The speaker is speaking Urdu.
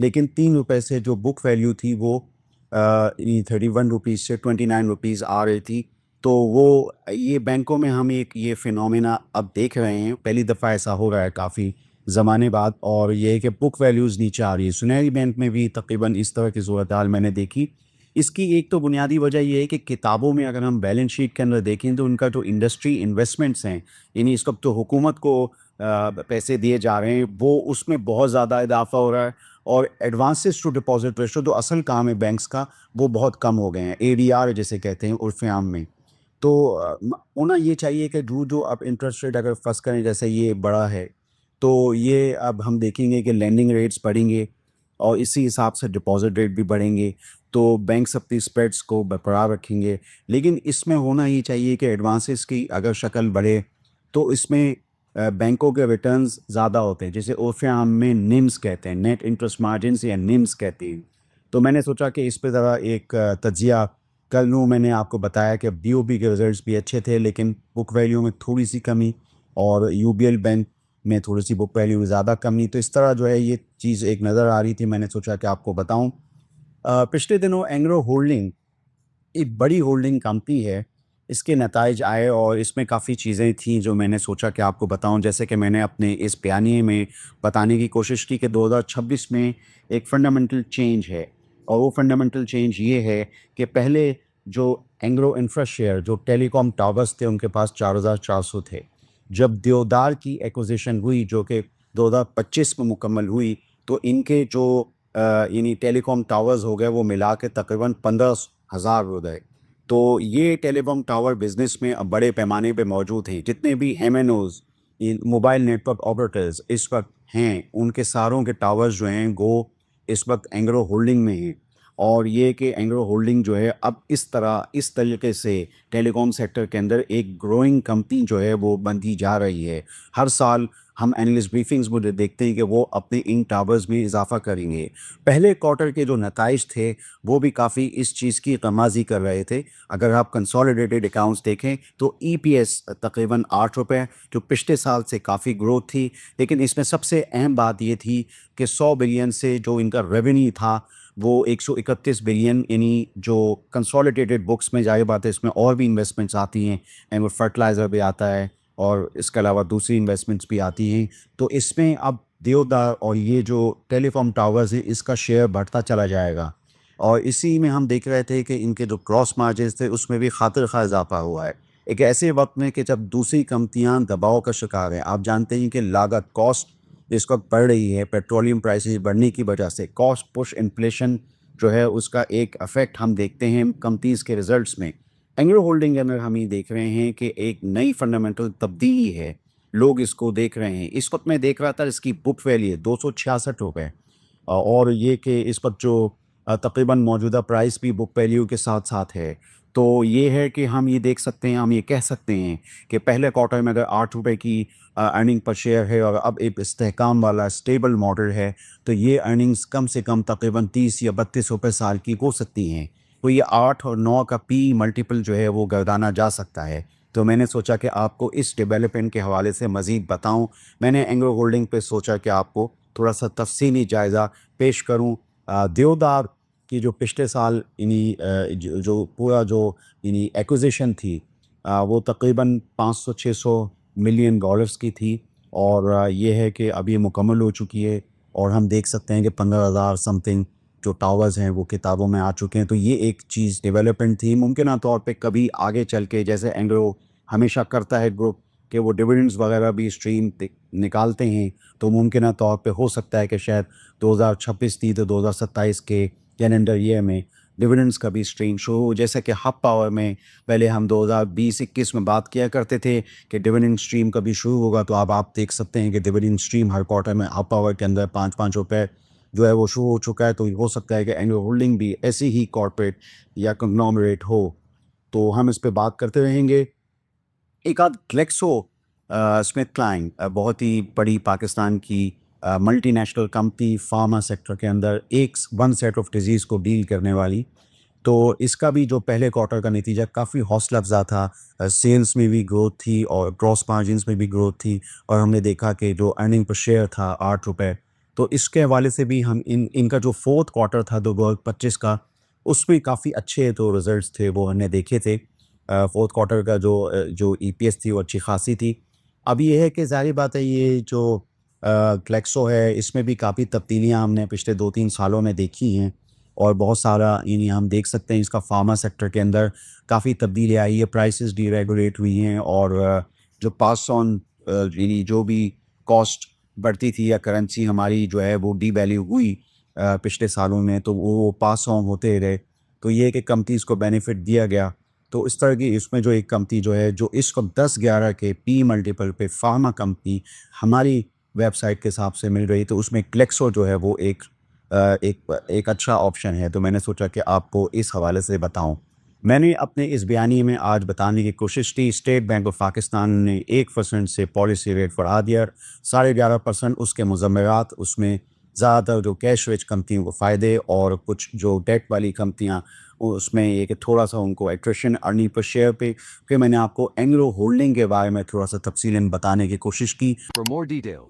لیکن 3 روپے سے جو بک ویلیو تھی وہ 31 روپیز سے 29 روپیز آ رہی تھی. تو وہ یہ بینکوں میں ہم ایک یہ فینومینا اب دیکھ رہے ہیں، پہلی دفعہ ایسا ہو رہا ہے کافی زمانے بعد، اور یہ ہے کہ بک ویلیوز نیچے آ رہی ہے. سنہری بینک میں بھی تقریباً اس طرح کی صورتحال میں نے دیکھی. اس کی ایک تو بنیادی وجہ یہ ہے کہ کتابوں میں اگر ہم بیلنس شیٹ کے اندر دیکھیں تو ان کا جو انڈسٹری انویسٹمنٹس ہیں، یعنی اس وقت تو حکومت کو پیسے دیے جا رہے ہیں، وہ اس میں بہت زیادہ اضافہ ہو رہا ہے، اور ایڈوانسز ٹو ڈپازٹ ریشو جو اصل کام ہے بینکس کا وہ بہت کم ہو گئے ہیں، ADR جیسے کہتے ہیں عرف عام میں. تو ہونا یہ چاہیے کہ جو اب انٹرسٹ ریٹ اگر فرض کریں جیسے یہ بڑا ہے تو یہ اب ہم دیکھیں گے کہ لینڈنگ ریٹس بڑھیں گے اور اسی حساب سے ڈپازٹ ریٹ بھی بڑھیں گے، تو بینکس اپنی اسپریڈس کو برقرار رکھیں گے. لیکن اس میں ہونا یہ چاہیے کہ ایڈوانسز کی اگر شکل بڑھے تو اس میں بینکوں کے ریٹرنز زیادہ ہوتے ہیں، جسے عرف عام میں نمز کہتے ہیں، نیٹ انٹرسٹ مارجنس یا نمز کہتے ہیں. تو میں نے سوچا کہ اس پہ ذرا ایک تجزیہ کر لوں. میں نے آپ کو بتایا کہ BOB کے ریزلٹس بھی اچھے تھے لیکن بک ویلیو میں تھوڑی سی کمی، اور UBL بینک میں تھوڑی سی بک ویلیو زیادہ کمی. تو اس طرح جو ہے یہ چیز ایک نظر آ رہی تھی، میں نے سوچا کہ آپ کو بتاؤں. پچھلے دنوں اینگلو ہولڈنگ ایک بڑی ہولڈنگ کمپنی ہے، اس کے نتائج آئے اور اس میں کافی چیزیں تھیں جو میں نے سوچا کہ آپ کو بتاؤں. جیسے کہ میں نے اپنے اس بیانیے میں بتانے کی کوشش کی کہ 2026 میں ایک فنڈامنٹل چینج ہے، اور وہ فنڈامنٹل چینج یہ ہے کہ پہلے جو اینگلو انفرا شیئر جو ٹیلی کام ٹاورز تھے ان کے پاس 4400 تھے. جب دیودار کی ایکوزیشن ہوئی جو کہ 2025 میں مکمل ہوئی تو ان کے جو یعنی ٹیلی کام ٹاورز ہو گئے وہ ملا کے تقریباً 15,000 ہو گئے. تو یہ ٹیلی کام ٹاور بزنس میں اب بڑے پیمانے پہ موجود ہیں. جتنے بھی MNOs mobile network operators اس وقت ہیں ان کے ساروں کے ٹاورز جو ہیں وہ اس وقت اینگلو ہولڈنگ میں ہیں. اور یہ کہ اینگلو ہولڈنگ جو ہے اب اس طریقے سے ٹیلی کام سیکٹر کے اندر ایک گروئنگ کمپنی جو ہے وہ بنتی جا رہی ہے. ہر سال ہم اینالسٹ بریفنگز میں دیکھتے ہیں کہ وہ اپنے ان ٹاورز میں اضافہ کریں گے. پہلے کوارٹر کے جو نتائج تھے وہ بھی کافی اس چیز کی غمازی کر رہے تھے. اگر آپ کنسالیڈیٹڈ اکاؤنٹس دیکھیں تو EPS تقریباً 8 روپے جو پچھلے سال سے کافی گروتھ تھی. لیکن اس میں سب سے اہم بات یہ تھی کہ 100 بلین سے جو ان کا ریونیو تھا وہ 131 بلین، یعنی جو کنسالیڈیٹڈ بکس میں ظاہر بات ہے اس میں اور بھی انویسٹمنٹس آتی ہیں، اینڈ وہ فرٹیلائزر بھی آتا ہے اور اس کے علاوہ دوسری انویسٹمنٹس بھی آتی ہیں. تو اس میں اب دیودار اور یہ جو ٹیلی کام ٹاورز ہیں اس کا شیئر بڑھتا چلا جائے گا. اور اسی میں ہم دیکھ رہے تھے کہ ان کے جو کراس مارجنس تھے اس میں بھی خاطر خواہ اضافہ ہوا ہے ایک ایسے وقت میں کہ جب دوسری کمپنیاں دباؤ کا شکار ہیں. آپ جانتے ہیں کہ لاگت کاسٹ اس وقت بڑھ رہی ہے، پیٹرولیم پرائسز بڑھنے کی وجہ سے کاسٹ پش انفلیشن جو ہے اس کا ایک افیکٹ ہم دیکھتے ہیں کمپنیز کے ریزلٹس میں. اینگلو ہولڈنگ کے اندر ہم یہ دیکھ رہے ہیں کہ ایک نئی فنڈامنٹل تبدیلی ہے، لوگ اس کو دیکھ رہے ہیں. اس وقت میں دیکھ رہا تھا اس کی بک ویلیو 266 روپے، اور یہ کہ اس وقت جو تقریباً موجودہ پرائس بھی بک ویلیو کے ساتھ ساتھ ہے. تو یہ ہے کہ ہم یہ دیکھ سکتے ہیں، ہم یہ کہہ سکتے ہیں کہ پہلے کوارٹر میں اگر 8 روپے کی ارننگ پر شیئر ہے اور اب ایک استحکام والا اسٹیبل ماڈل ہے تو یہ ارننگز کم سے کم تقریباً 30 یا 32 روپے سال کی ہو سکتی ہیں. تو یہ 8 اور 9 کا PE ملٹیپل جو ہے وہ گردانا جا سکتا ہے. تو میں نے سوچا کہ آپ کو اس ڈیولپمنٹ کے حوالے سے مزید بتاؤں. میں نے اینگلو ہولڈنگ پہ سوچا کہ آپ کو تھوڑا سا تفصیلی جائزہ پیش کروں. دیودار کی جو پچھلے سال یعنی جو پورا جو یعنی ایکوزیشن تھی وہ تقریباً 500-600 ملین ڈالرز کی تھی، اور یہ ہے کہ اب یہ مکمل ہو چکی ہے اور ہم دیکھ سکتے ہیں کہ 15,000 سم تھنگ جو ٹاورز ہیں وہ کتابوں میں آ چکے ہیں. تو یہ ایک چیز ڈیولپمنٹ تھی. ممکنہ طور پہ کبھی آگے چل کے جیسے اینگلو ہمیشہ کرتا ہے گروپ کہ وہ ڈویڈنڈز وغیرہ بھی اسٹریم نکالتے ہیں، تو ممکنہ طور پہ ہو سکتا ہے کہ شاید 2026 تھی تو 2027 کے کیلنڈر ایئر میں ڈویڈنڈز کا بھی اسٹریم شروع ہو. جیسے کہ ہب پاور میں پہلے ہم 2020-21 میں بات کیا کرتے تھے کہ ڈویڈنڈ اسٹریم کبھی شروع ہوگا، تو اب آپ دیکھ سکتے ہیں کہ ڈویڈنڈ اسٹریم ہر کوارٹر میں ہب پاور کے اندر 5-5 روپے جو ہے وہ شروع ہو چکا ہے. تو ہو سکتا ہے کہ اینگلو ہولڈنگ بھی ایسی ہی کارپوریٹ یا کنگلومریٹ ہو. تو ہم اس پہ بات کرتے رہیں گے. ایک آدھ گلیکسو اسمتھ کلائن بہت ہی بڑی پاکستان کی multi national company pharma sector کے اندر ایک ون سیٹ آف ڈیزیز کو ڈیل کرنے والی. تو اس کا بھی جو پہلے کوارٹر کا نتیجہ کافی حوصلہ افزا تھا. سیلز میں بھی گروتھ تھی اور گراس مارجنز میں بھی گروتھ تھی، اور ہم نے دیکھا کہ جو ارننگ پر شیئر تھا 8 روپے تو اس کے حوالے سے بھی ہم ان کا جو فورتھ کوارٹر تھا 2025 کا، اس میں کافی اچھے تو رزلٹس تھے وہ ہم نے دیکھے تھے. فورتھ کوارٹر کا جو ای پی ایس تھی وہ اچھی خاصی تھی. اب یہ ہے کہ ظاہری بات ہے یہ جو گلیکسو ہے اس میں بھی کافی تبدیلیاں ہم نے پچھلے 2-3 سالوں میں دیکھی ہیں، اور بہت سارا یعنی ہم دیکھ سکتے ہیں اس کا فارما سیکٹر کے اندر کافی تبدیلی آئی ہے، پرائسز ڈی ریگولیٹ ہوئی ہیں، اور جو پاس آن یعنی جو بھی کاسٹ بڑھتی تھی یا کرنسی ہماری جو ہے وہ ڈی ویلیو ہوئی پچھلے سالوں میں، تو وہ پاس آن ہوتے رہے. تو یہ کہ کمپنیز کو بینیفٹ دیا گیا. تو اس طرح کی اس میں جو ایک کمپنی جو ہے جو اس کو 10-11 کے پی ملٹیپل پہ فارما کمپنی ہماری ویب سائٹ کے حساب سے مل رہی، تو اس میں کلیکسو جو ہے وہ ایک اچھا آپشن ہے. تو میں نے سوچا کہ آپ کو اس حوالے سے بتاؤں. میں نے اپنے اس بیانیے میں آج بتانے کی کوشش کی اسٹیٹ بینک آف پاکستان نے 1% سے پالیسی ریٹ بڑھا دیا، 11.5% اس کے مضمرات، اس میں زیادہ تر جو کیش رچ کمپنیوں کو فائدے، اور کچھ جو ڈیٹ والی کمپنیاں اس میں یہ کہ تھوڑا سا ان کو ایٹریشن ارننگ پر شیئر پہ. پھر میں نے آپ کو اینگلو ہولڈنگ کے بارے میں تھوڑا سا تفصیلاً بتانے کی کوشش کی. For more details,